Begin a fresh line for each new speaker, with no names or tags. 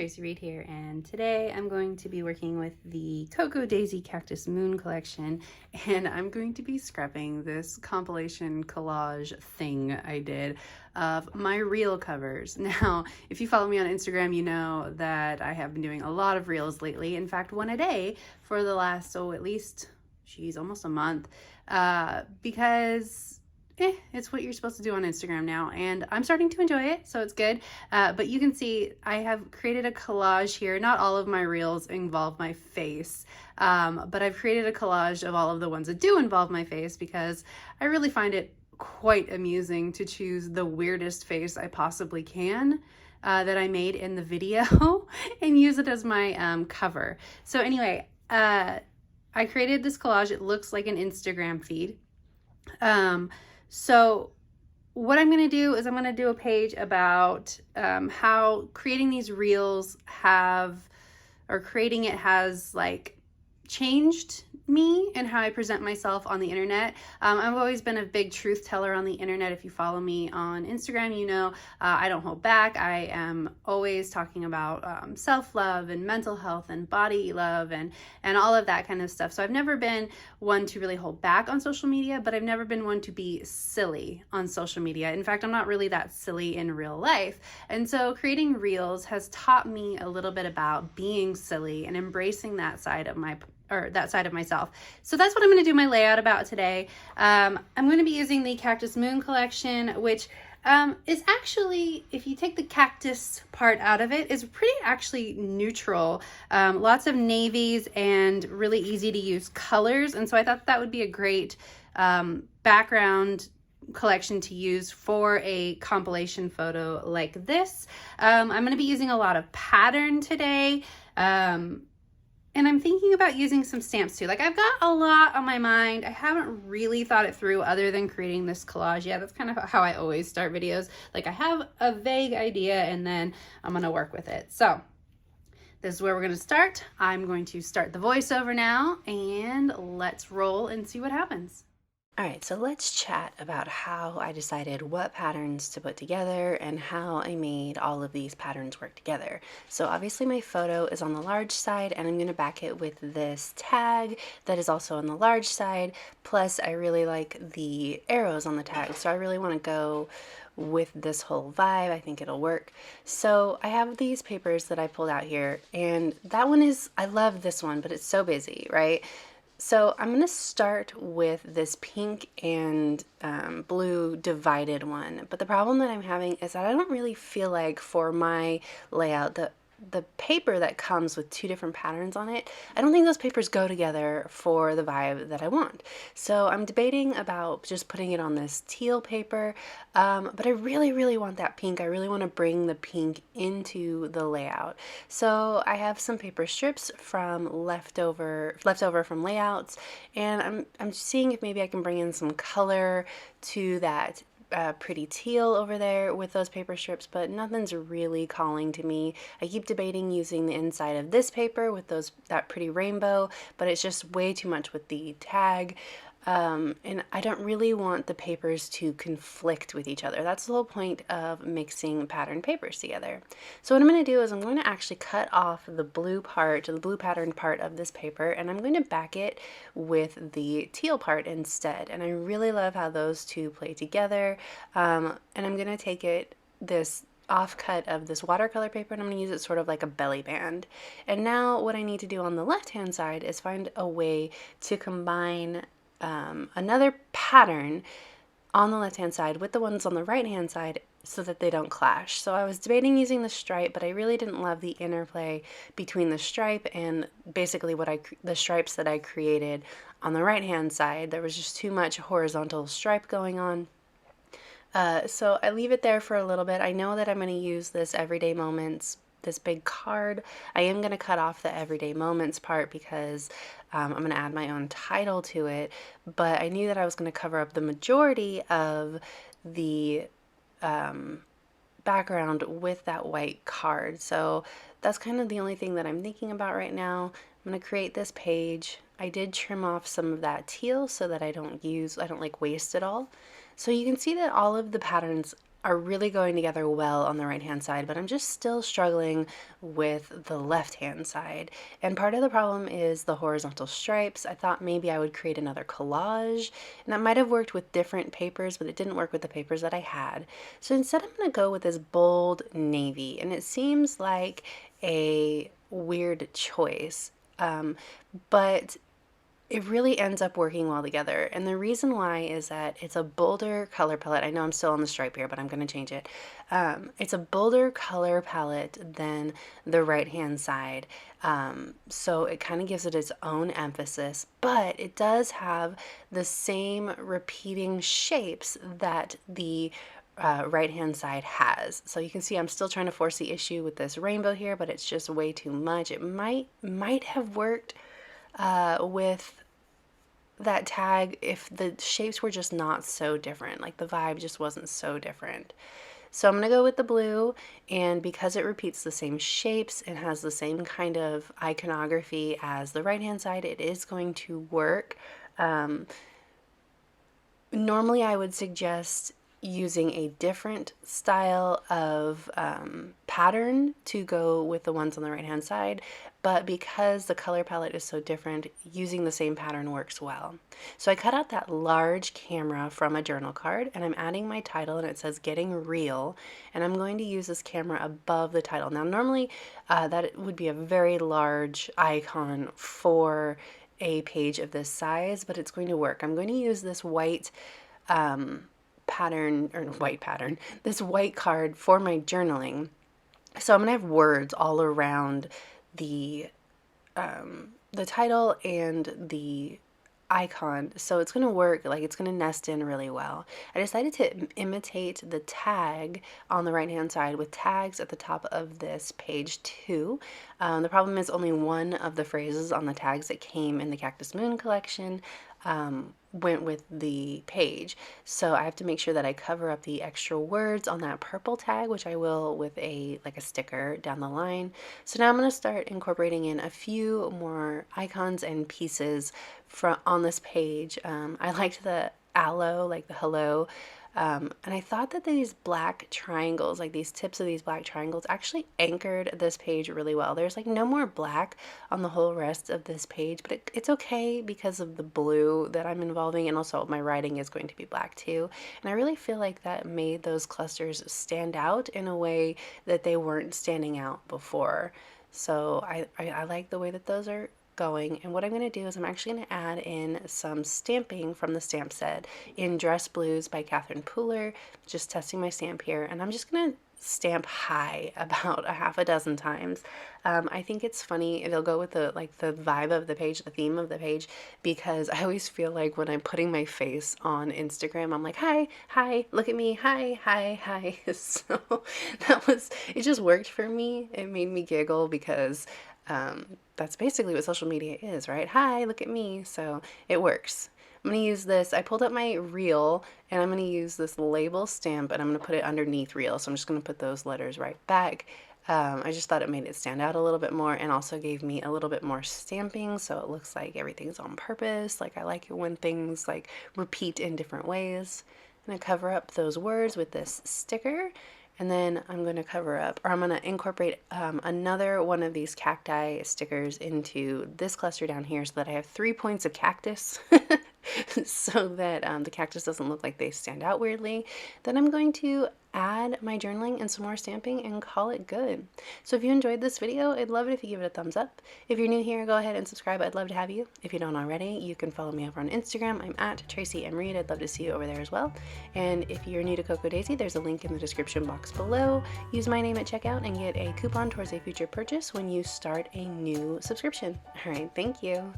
Tracy Reed here, and today I'm going to be working with the Cocoa Daisy Cactus Moon collection, and I'm going to be scrapping this compilation collage thing I did of my reel covers. Now, if you follow me on Instagram, you know that I have been doing a lot of reels lately. In fact, one a day for the last, at least, almost a month, because it's what you're supposed to do on Instagram now, and I'm starting to enjoy it, so it's good. But you can see I have created a collage here. Not all of my reels involve my face, but I've created a collage of all of the ones that do involve my face because I really find it quite amusing to choose the weirdest face I possibly can that I made in the video and use it as my cover. So anyway, I created this collage. It looks like an Instagram feed. So what I'm going to do is I'm going to do a page about how creating these reels creating it has like changed me and how I present myself on the internet. I've always been a big truth teller on the internet. If you follow me on Instagram, you know I don't hold back. I am always talking about self-love and mental health and body love and all of that kind of stuff. So I've never been one to really hold back on social media, but I've never been one to be silly on social media. In fact, I'm not really that silly in real life. And so creating reels has taught me a little bit about being silly and embracing that side of myself. So that's what I'm going to do my layout about today. I'm going to be using the Cactus Moon collection, which is actually, if you take the cactus part out of it, is pretty actually neutral. Lots of navies and really easy to use colors. And so I thought that would be a great background collection to use for a compilation photo like this. I'm going to be using a lot of pattern today. And I'm thinking about using some stamps too. Like, I've got a lot on my mind. I haven't really thought it through other than creating this collage yet. That's kind of how I always start videos. Like, I have a vague idea and then I'm going to work with it. So this is where we're going to start. I'm going to start the voiceover now and let's roll and see what happens.
All right, so let's chat about how I decided what patterns to put together and how I made all of these patterns work together. So obviously my photo is on the large side and I'm going to back it with this tag that is also on the large side. Plus I really like the arrows on the tag, so I really want to go with this whole vibe. I think it'll work. So I have these papers that I pulled out here, and that one is, I love this one, but it's so busy, right? So I'm going to start with this pink and blue divided one, but the problem that I'm having is that I don't really feel like for my layout, the paper that comes with two different patterns on it, I don't think those papers go together for the vibe that I want. So I'm debating about just putting it on this teal paper, but I really want that pink. I really want to bring the pink into the layout. So I have some paper strips from leftover from layouts, and I'm seeing if maybe I can bring in some that pretty teal over there with those paper strips, but nothing's really calling to me. I keep debating using the inside of this paper with that pretty rainbow, but it's just way too much with the tag. And I don't really want the papers to conflict with each other. That's the whole point of mixing pattern papers together. So what I'm going to do is I'm going to actually cut off the blue pattern part of this paper, and I'm going to back it with the teal part instead. And I really love how those two play together. And I'm going to take this offcut of this watercolor paper, and I'm going to use it sort of like a belly band. And now what I need to do on the left hand side is find a way to combine another pattern on the left hand side with the ones on the right hand side so that they don't clash. So I was debating using the stripe, but I really didn't love the interplay between the stripe and basically the stripes that I created on the right hand side. There was just too much horizontal stripe going on. So I leave it there for a little bit. I know that I'm going to use this Everyday Moments, this big card. I am going to cut off the Everyday Moments part because I'm going to add my own title to it, but I knew that I was going to cover up the majority of the background with that white card. So that's kind of the only thing that I'm thinking about right now. I'm going to create this page. I did trim off some of that teal so that I don't like waste it all. So you can see that all of the patterns are really going together well on the right hand side, but I'm just still struggling with the left hand side. And part of the problem is the horizontal stripes. I thought maybe I would create another collage, and that might have worked with different papers, but it didn't work with the papers that I had. So instead I'm going to go with this bold navy, and it seems like a weird choice. But it really ends up working well together. And the reason why is that it's a bolder color palette. I know I'm still on the stripe here, but I'm going to change it. It's a bolder color palette than the right hand side. So it kind of gives it its own emphasis, but it does have the same repeating shapes that the right hand side has. So you can see I'm still trying to force the issue with this rainbow here, but it's just way too much. It might have worked with that tag if the shapes were just not so different, like the vibe just wasn't so different. So I'm going to go with the blue, and because it repeats the same shapes and has the same kind of iconography as the right hand side, it is going to work. Normally I would suggest using a different style of pattern to go with the ones on the right hand side, but because the color palette is so different, using the same pattern works well. So I cut out that large camera from a journal card, and I'm adding my title, and it says Getting Real, and I'm going to use this camera above the title. Now normally that would be a very large icon for a page of this size, but it's going to work. I'm going to use this white this white card for my journaling. So I'm gonna have words all around the title and the icon, so it's going to work, like it's going to nest in really well. I decided to imitate the tag on the right hand side with tags at the top of this page too. The problem is only one of the phrases on the tags that came in the Cactus Moon collection went with the page, so I have to make sure that I cover up the extra words on that purple tag, which I will with a sticker down the line. So now I'm going to start incorporating in a few more icons and pieces on this page. I liked the aloe, like the hello, and I thought that these black triangles, like these tips of these black triangles, actually anchored this page really well. There's like no more black on the whole rest of this page, but it's okay because of the blue that I'm involving, and also my writing is going to be black too. And I really feel like that made those clusters stand out in a way that they weren't standing out before. So I like the way that those are going, and what I'm going to do is I'm actually going to add in some stamping from the stamp set in Dress Blues by Catherine Pooler. Just testing my stamp here, and I'm just going to stamp high about a half a dozen times. I think it's funny, it'll go with the vibe of the page, the theme of the page, because I always feel like when I'm putting my face on Instagram, I'm like, hi, look at me, hi. So it just worked for me. It made me giggle because that's basically what social media is, right? Hi, look at me. So it works. I'm going to use this. I pulled up my reel, and I'm going to use this label stamp, and I'm going to put it underneath reel. So I'm just going to put those letters right back. I just thought it made it stand out a little bit more, and also gave me a little bit more stamping, so it looks like everything's on purpose. Like, I like it when things like repeat in different ways. I'm going to cover up those words with this sticker. And then I'm going to cover up, or I'm going to incorporate another one of these cacti stickers into this cluster down here, so that I have 3 points of cactus so that the cactus doesn't look like they stand out weirdly. Then I'm going to add my journaling and some more stamping and call it good. So if you enjoyed this video, I'd love it if you give it a thumbs up. If you're new here, go ahead and subscribe. I'd love to have you. If you don't already, you can follow me over on Instagram. I'm at Tracy M. Reed. I'd love to see you over there as well. And if you're new to Cocoa Daisy, there's a link in the description box below. Use my name at checkout and get a coupon towards a future purchase when you start a new subscription. All right, thank you.